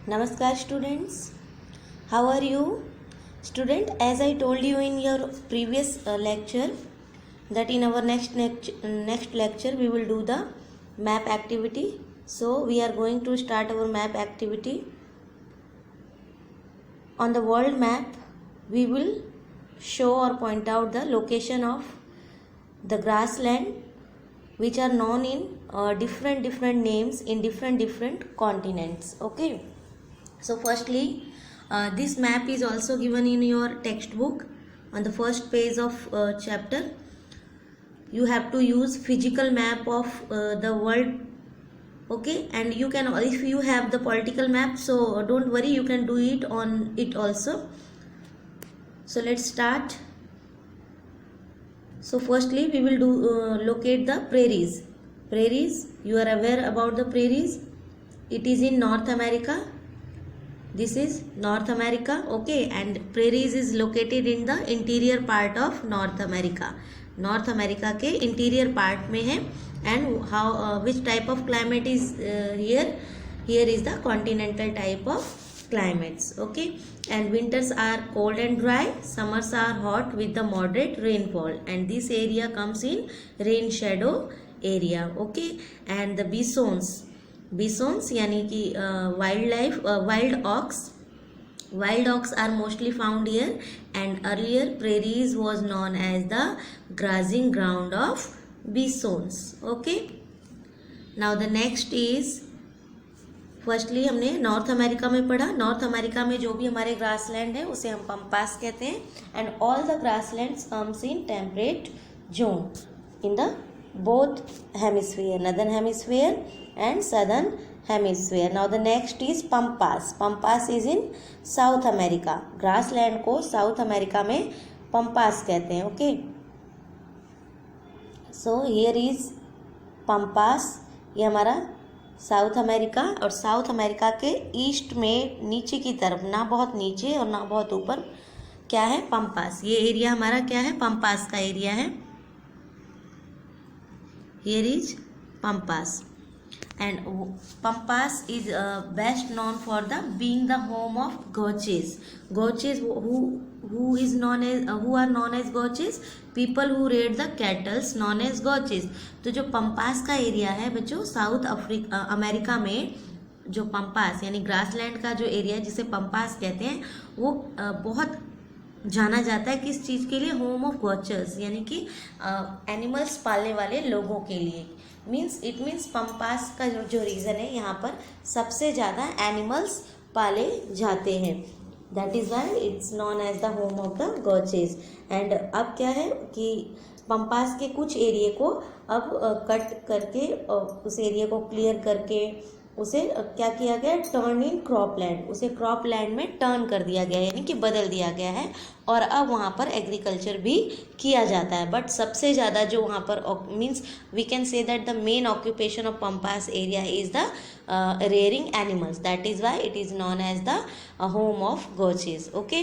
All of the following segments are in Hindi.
Namaskar students, how are you? Student, as I told you in your previous lecture that in our next lecture we will do the map activity. So we are going to start our map activity. On the world map we will show or point out the location of the grassland which are known in different names in different continents. Okay. So firstly, this map is also given in your textbook on the first page of chapter. You have to use physical map of the world. Okay, and you can, if you have the political map, so don't worry, you can do it on it also. So let's start. So firstly we will do locate the prairies. Prairies, you are aware about the prairies. It is in North America. This is North America, okay, and prairies is located in the interior part of North America. North America के interior part में है, and how which type of climate is here? Here is the continental type of climates, okay, and winters are cold and dry, summers are hot with the moderate rainfall, and this area comes in rain shadow area, okay, and the bisons यानी कि wild ox are mostly found here, and earlier prairies was known as the grazing ground of bisons. Okay, now the next is, firstly हमने नॉर्थ अमेरिका में पढ़ा. नॉर्थ अमेरिका में जो भी हमारे ग्रासलैंड है उसे हम पम्पास कहते हैं, and all the grasslands comes in temperate zone in the both hemisphere, northern hemisphere and southern hemisphere. Now the next is pampas. Pampas is in South America. Grassland को South America में pampas कहते हैं. Okay, so here is pampas. ये हमारा साउथ अमेरिका, और साउथ अमेरिका के ईस्ट में नीचे की तरफ, ना बहुत नीचे और ना बहुत ऊपर, क्या है? पम्पास. ये एरिया हमारा क्या है? पम्पास का एरिया है. Here is Pampas, and Pampas is best known for the being the home of gauchos. Gauchos who are known as gauchos, people who reared the cattle known as gauchos. तो जो पम्पास का एरिया है बच्चों, साउथ अमेरिका में जो पम्पास यानी ग्रासलैंड का जो एरिया जिसे पम्पास कहते हैं, वो बहुत जाना जाता है किस चीज़ के लिए? होम ऑफ गॉचर्स, यानी कि एनिमल्स पालने वाले लोगों के लिए. इट मीन्स पम्पास का जो रीज़न है, यहाँ पर सबसे ज़्यादा एनिमल्स पाले जाते हैं. That is why it's known as the home of the gauchos. And अब क्या है कि पम्पास के कुछ एरिया को अब कट करके उस एरिया को क्लियर करके उसे क्या किया गया? Turn in cropland. उसे क्रॉपलैंड में टर्न कर दिया गया, यानी कि बदल दिया गया है, और अब वहाँ पर एग्रीकल्चर भी किया जाता है. बट सबसे ज़्यादा जो वहाँ पर means we can say that the main occupation of pampas area is the rearing animals. That is why it is known as the home of gauchos. Okay,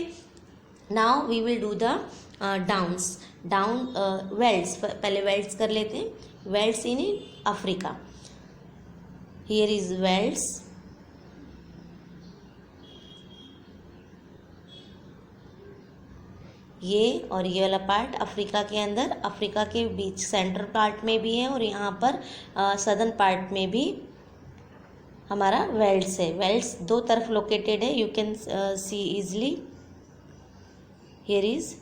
now we will do the velds. पहले वेल्ड्स कर लेते हैं. Velds in Africa. Here is Wales. ये और ये वाला पार्ट अफ्रीका के अंदर, अफ्रीका के बीच सेंट्रल पार्ट में भी है, और यहाँ पर सदर्न पार्ट में भी हमारा वेल्स है. वेल्स दो तरफ लोकेटेड है. You can see easily. Here is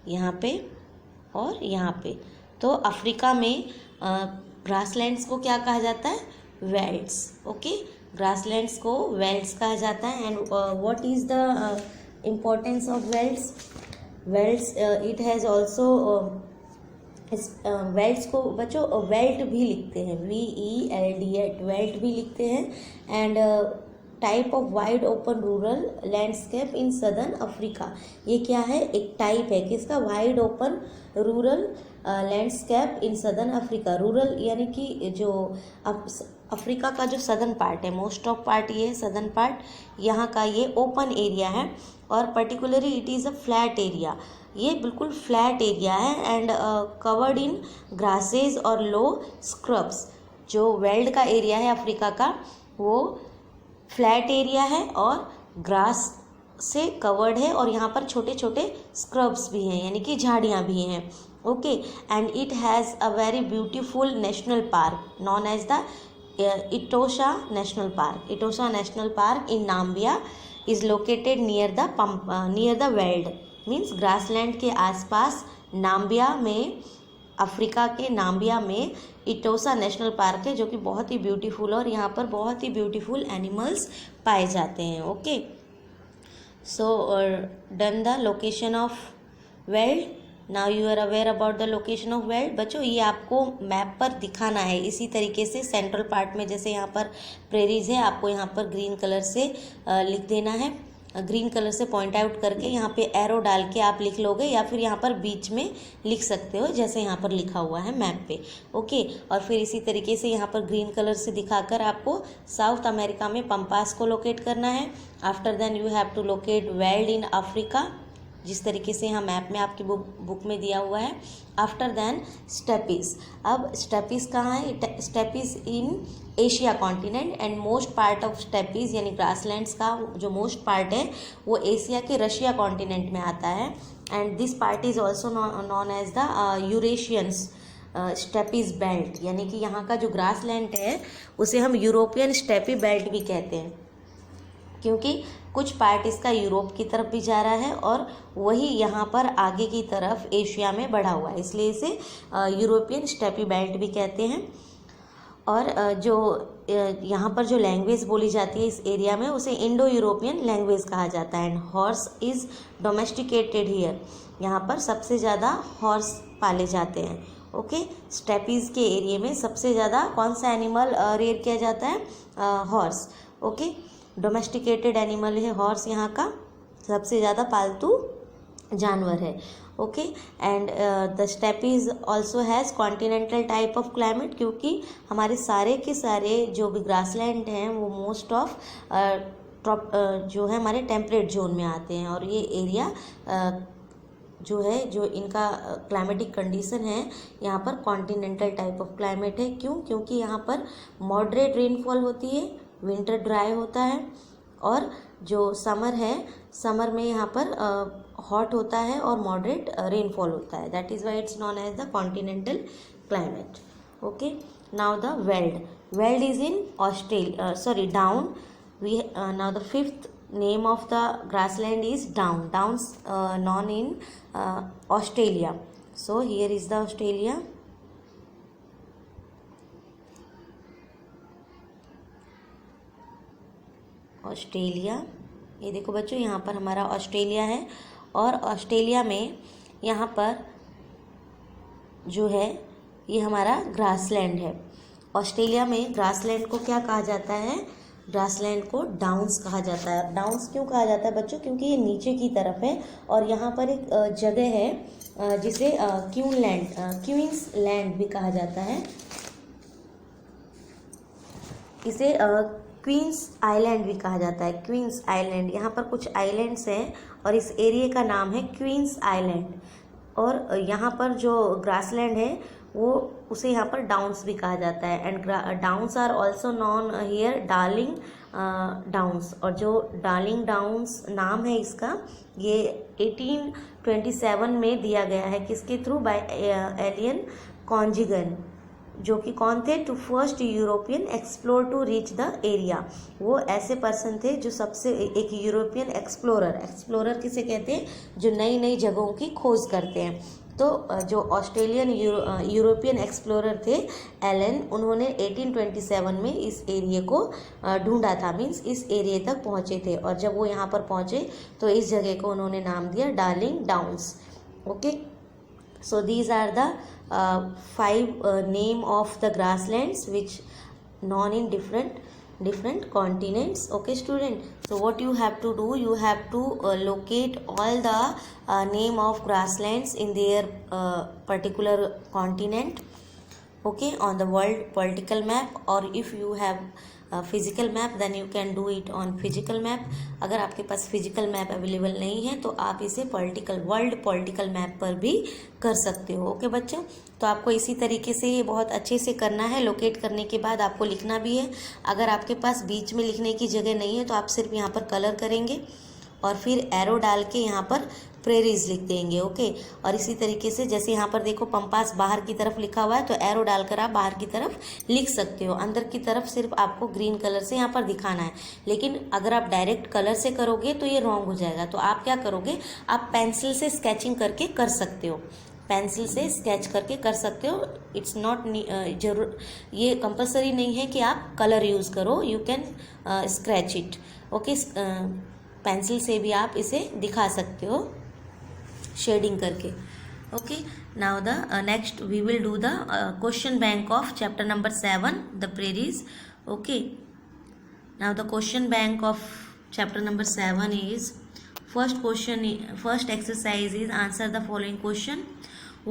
यहाँ पे और यहाँ पे. तो अफ्रीका में ग्रासलैंड्स को क्या कहा जाता है? वेल्ड्स. ओके, ग्रासलैंड्स को वेल्ड्स कहा जाता है. And what is the importance of welds? Welds it has also, welds को बच्चों वेल्ट भी लिखते हैं, VELD, वेल्ट भी लिखते हैं. And type of wide open rural landscape in southern Africa. ये क्या है? एक टाइप है किसका? Wide open rural landscape in southern Africa. Rural यानी कि जो अफ्रीका का जो सदर्न पार्ट है, मोस्ट ऑफ पार्ट ये सदर्न पार्ट, यहाँ का ये ओपन एरिया है, और particularly it is a flat area. ये बिल्कुल फ्लैट एरिया है, एंड कवर्ड इन ग्रासेस और लो स्क्रब्स. जो वेल्ड का एरिया है अफ्रीका का, वो फ्लैट एरिया है और ग्रास से कवर्ड है और यहाँ पर छोटे छोटे स्क्रब्स भी हैं यानी कि झाड़ियाँ भी हैं. Okay, and it has a very beautiful national park known as the Etosha national park. Etosha national park in Namibia is located near the veld. Means grassland के आसपास नाम्बिया में, अफ्रीका के नाम्बिया में इटोसा नेशनल पार्क है जो कि बहुत ही ब्यूटीफुल है और यहाँ पर बहुत ही ब्यूटीफुल एनिमल्स पाए जाते हैं. Okay, so done the location of world. now you are aware about the location of world. बच्चों ये आपको मैप पर दिखाना है इसी तरीके से. सेंट्रल पार्ट में जैसे यहाँ पर प्रेरीज है, आपको यहाँ पर ग्रीन कलर से लिख देना है. ग्रीन कलर से पॉइंट आउट करके यहाँ पे एरो डाल के आप लिख लोगे या फिर यहाँ पर बीच में लिख सकते हो जैसे यहाँ पर लिखा हुआ है मैप पे. ओके, और फिर इसी तरीके से यहाँ पर ग्रीन कलर से दिखाकर आपको साउथ अमेरिका में पंपास को लोकेट करना है. After then you have to locate veld in Africa, जिस तरीके से यहाँ मैप में आपकी बुक में दिया हुआ है. After then steppes. अब स्टेपीज कहाँ है? Steppes in Asia continent and most part of steppes यानी ग्रासलैंड्स का जो मोस्ट पार्ट है वो एशिया के रशिया कॉन्टिनेंट में आता है. And this part is also known as the Eurasians steppes belt. यानी कि यहाँ का जो ग्रासलैंड है उसे हम यूरोपियन स्टेपी बेल्ट भी कहते हैं क्योंकि कुछ पार्ट इसका यूरोप की तरफ भी जा रहा है और वही यहाँ पर आगे की तरफ एशिया में बढ़ा हुआ है, इसलिए इसे यूरोपियन स्टेपी बेल्ट भी कहते हैं. और जो यहाँ पर जो लैंग्वेज बोली जाती है इस एरिया में उसे इंडो यूरोपियन लैंग्वेज कहा जाता है. And horse is domesticated here. यहाँ पर सबसे ज़्यादा हॉर्स पाले जाते हैं. ओके, स्टेपीज़ के एरिया में सबसे ज़्यादा कौन सा एनिमल रेयर किया जाता है? हॉर्स. ओके, डोमेस्टिकेटेड एनिमल है हॉर्स, यहाँ का सबसे ज़्यादा पालतू जानवर है. Okay, and the steppes also has continental type of climate क्योंकि हमारे सारे के सारे जो भी ग्रासलैंड हैं वो मोस्ट ऑफ जो है हमारे टेम्परेट जोन में आते हैं. और ये एरिया जो है जो इनका क्लाइमेटिक कंडीशन है यहाँ पर कॉन्टिनेंटल टाइप ऑफ क्लाइमेट है. क्यों? क्योंकि यहाँ पर मॉडरेट रेनफॉल होती है, विंटर ड्राई होता है और जो समर है समर में यहाँ पर हॉट होता है और मॉडरेट रेनफॉल होता है. That is why it's known as the continental climate. Okay, now the veld. Veld is in Australia down. We now the fifth name of the grassland is down. Downs known in Australia. So here is the Australia. Australia, ये देखो बच्चों यहाँ पर हमारा ऑस्ट्रेलिया है और ऑस्ट्रेलिया में यहाँ पर जो है ये हमारा ग्रासलैंड है. ऑस्ट्रेलिया में ग्रासलैंड को क्या कहा जाता है? ग्रासलैंड को डाउन्स कहा जाता है. डाउन्स क्यों कहा जाता है बच्चों? क्योंकि ये नीचे की तरफ है और यहाँ पर एक जगह है जिसे क्वींस लैंड भी कहा जाता है. इसे क्वींस आइलैंड भी कहा जाता है. क्वींस आइलैंड, यहाँ पर कुछ आइलैंड्स हैं और इस एरिया का नाम है क्वींस आइलैंड. और यहाँ पर जो ग्रासलैंड है वो उसे यहाँ पर डाउन्स भी कहा जाता है. And downs are also known here Darling Downs. और जो डार्लिंग डाउन्स नाम है इसका ये 1827 में दिया गया है. किसके थ्रू? बाय एलियन कॉन्जिगन, जो कि कौन थे? Two first European explore to reach the area. वो ऐसे पर्सन थे जो सबसे एक यूरोपियन एक्सप्लोरर किसे कहते हैं? जो नई नई जगहों की खोज करते हैं. तो जो ऑस्ट्रेलियन यूरोपियन एक्सप्लोरर थे एलन, उन्होंने 1827 में इस एरिया को ढूंढा था. मीन्स इस एरिया तक पहुँचे थे और जब वो यहाँ पर पहुँचे तो इस जगह को उन्होंने नाम दिया darling downs. Okay, so these are the 5 name of the grasslands which known in different continents. Okay student, so what you have to do, you have to locate all the name of grasslands in their particular continent, okay, on the world political map. Or if you have physical map then you can do it on physical map. अगर आपके पास फिजिकल मैप अवेलेबल नहीं है तो आप इसे वर्ल्ड पॉलिटिकल मैप पर भी कर सकते हो. ओके बच्चों, तो आपको इसी तरीके से ये बहुत अच्छे से करना है. लोकेट करने के बाद आपको लिखना भी है. अगर आपके पास बीच में लिखने की जगह नहीं है तो आप सिर्फ यहाँ पर कलर करेंगे और फिर एरो डाल के यहाँ पर प्रेरीज लिख देंगे. ओके, और इसी तरीके से जैसे यहाँ पर देखो पंपास बाहर की तरफ लिखा हुआ है तो एरो डालकर आप बाहर की तरफ लिख सकते हो. अंदर की तरफ सिर्फ आपको ग्रीन कलर से यहाँ पर दिखाना है. लेकिन अगर आप डायरेक्ट कलर से करोगे तो ये रॉन्ग हो जाएगा. तो आप क्या करोगे, आप पेंसिल से स्केचिंग करके कर सकते हो. पेंसिल से स्केच करके कर सकते हो. इट्स नॉट जरूर, ये कंपलसरी नहीं है कि आप कलर यूज़ करो. You can scratch it. Okay, pencil से भी आप इसे दिखा सकते हो शेडिंग करके. Okay, now the next we will do the question bank of chapter number 7 the prairies. Okay, now the question bank of chapter number 7 is first exercise is answer the following question.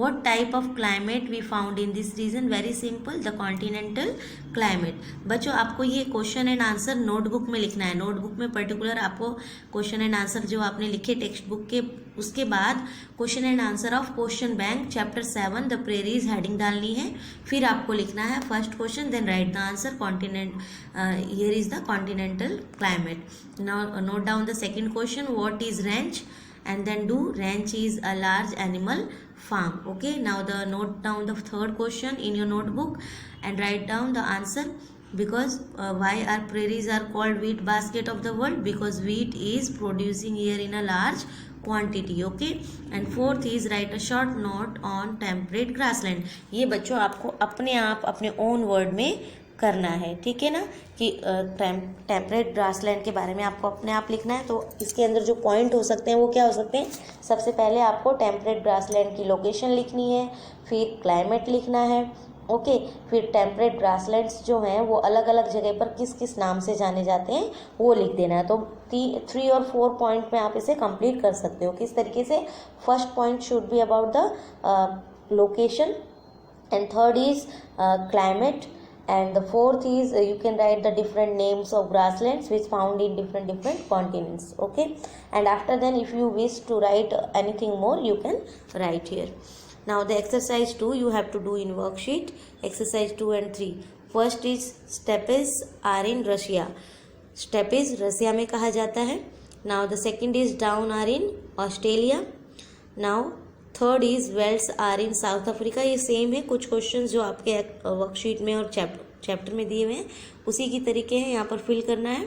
What type of climate we found in this region? Very simple, the continental climate. बच्चों आपको ये क्वेश्चन एंड आंसर नोटबुक में लिखना है. नोटबुक में पर्टिकुलर आपको क्वेश्चन एंड आंसर जो आपने लिखे टेक्स्ट बुक के, उसके बाद question and answer of question bank chapter 7 the prairies heading डालनी है. फिर आपको लिखना है first question then write the answer. Continent, here is the continental climate. Now note down the second question, what is ranch, and then do ranch is a large animal farm. Okay, now the note down the third question in your notebook and write down the answer. Because why are prairies are called wheat basket of the world? Because wheat is producing here in a large quantity. Okay, and fourth is write a short note on temperate grassland. ये बच्चों आपको अपने आप अपने ओन वर्ड में करना है. ठीक है ना, कि टेम्परेट ग्रासलैंड के बारे में आपको अपने आप लिखना है. तो इसके अंदर जो पॉइंट हो सकते हैं वो क्या हो सकते हैं, सबसे पहले आपको टेम्परेट ग्रासलैंड की लोकेशन लिखनी है, फिर क्लाइमेट लिखना है. ओके, फिर टेम्परेट ग्रासलैंड्स जो हैं वो अलग अलग जगह पर किस किस नाम से जाने जाते हैं वो लिख देना है. तो 3 और 4 पॉइंट में आप इसे कंप्लीट कर सकते हो. किस तरीके से, first point should be about the location and third is climate and the fourth is you can write the different names of grasslands which found in different continents. Okay, and after then if you wish to write anything more you can write here. Now the exercise 2 you have to do in worksheet. Exercise 2 and 3. First is steppes are in Russia. Steppes रसिया में कहा जाता है. Now the second is down are in Australia. Now third is velds are in South Africa. ये सेम है, कुछ क्वेश्चन जो आपके वर्कशीट में और चैप्टर में दिए हुए हैं उसी की तरीके हैं, यहाँ पर फिल करना है.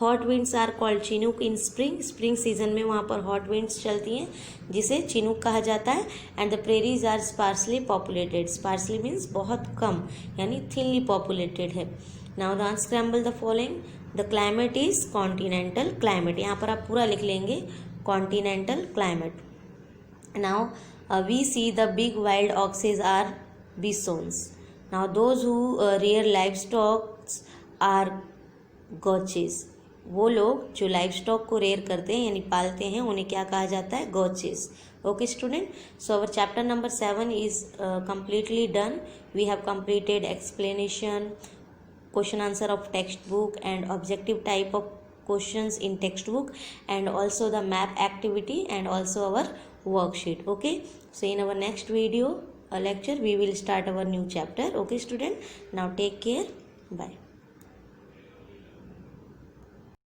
Hot winds are called chinook in spring season में वहाँ पर हॉट विंड्स चलती हैं जिसे चिनूक कहा जाता है. And the prairies are sparsely populated. Sparsely means बहुत कम, यानी थिनली पॉपुलेटेड है. Now the unscramble the following. The climate is continental climate. यहाँ पर आप पूरा लिख लेंगे continental climate. Now we see the big wild oxes are bisons. Now those who rear livestock are gauchos. वो लोग जो लाइवस्टॉक को रेयर करते हैं यानी पालते हैं उन्हें क्या कहा जाता है, गॉचेस. Okay student, so our chapter number 7 is completely done. We have completed explanation, question answer of textbook and objective type of questions in textbook and also the map activity and also our worksheet. Okay, so in our next video lecture we will start our new chapter. Okay student, now take care, bye.